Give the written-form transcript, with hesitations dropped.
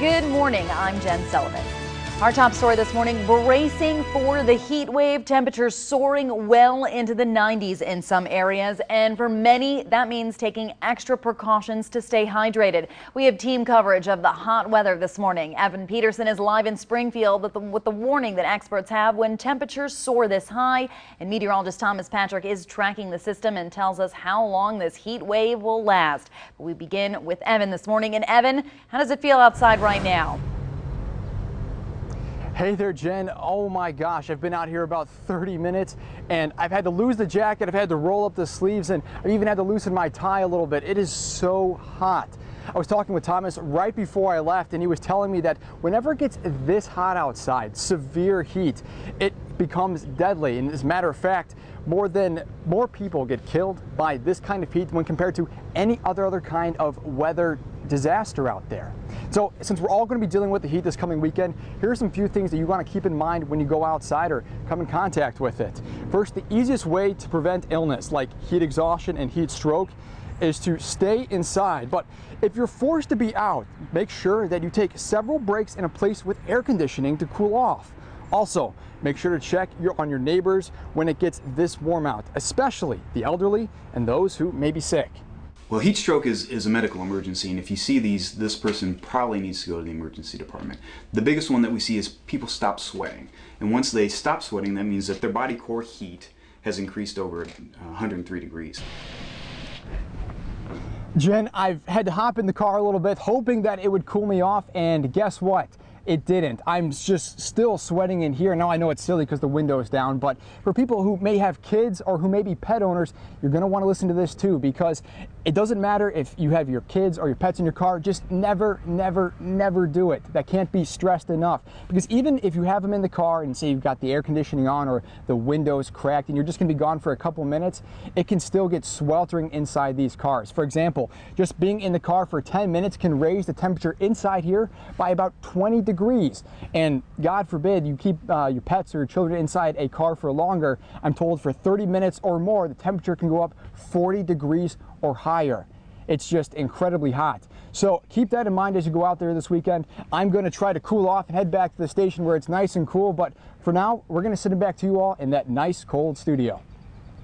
Good morning, I'm Jen Sullivan. Our top story this morning, bracing for the heat wave. Temperatures soaring well into the 90s in some areas, and for many that means taking extra precautions to stay hydrated. We have team coverage of the hot weather this morning. Evan Peterson is live in Springfield with the warning that experts have when temperatures soar this high, and meteorologist Thomas Patrick is tracking the system and tells us how long this heat wave will last. But we begin with Evan this morning. And Evan, how does it feel outside right now? Hey there, Jen. Oh my gosh, I've been out here about 30 minutes and I've had to lose the jacket, I've had to roll up the sleeves, and I even had to loosen my tie a little bit. It is so hot. I was talking with Thomas right before I left, and he was telling me that whenever it gets this hot outside, severe heat, it becomes deadly. And as a matter of fact, more people get killed by this kind of heat when compared to any other kind of weather disaster out there. So since we're all going to be dealing with the heat this coming weekend, here are some few things that you want to keep in mind when you go outside or come in contact with it. First, the easiest way to prevent illness like heat exhaustion and heat stroke is to stay inside. But if you're forced to be out, make sure that you take several breaks in a place with air conditioning to cool off. Also, make sure to check on your neighbors when it gets this warm out, especially the elderly and those who may be sick. Well, heat stroke is a medical emergency, and if you see these, this person probably needs to go to the emergency department. The biggest one that we see is people stop sweating. And once they stop sweating, that means that their body core heat has increased over 103 degrees. Jen, I've had to hop in the car a little bit, hoping that it would cool me off, and guess what? It didn't. I'm just still sweating in here. Now I know it's silly because the window is down, but for people who may have kids or who may be pet owners, you're going to want to listen to this too, because it doesn't matter if you have your kids or your pets in your car. Just never do it. That can't be stressed enough, because even if you have them in the car and say you've got the air conditioning on or the windows cracked and you're just going to be gone for a couple minutes, it can still get sweltering inside these cars. For example, just being in the car for 10 minutes can raise the temperature inside here by about 20 degrees. And God forbid you keep your pets or your children inside a car for longer. I'm told for 30 minutes or more, the temperature can go up 40 degrees or higher. It's just incredibly hot. So keep that in mind as you go out there this weekend. I'm going to try to cool off and head back to the station where it's nice and cool. But for now, we're going to send it back to you all in that nice cold studio.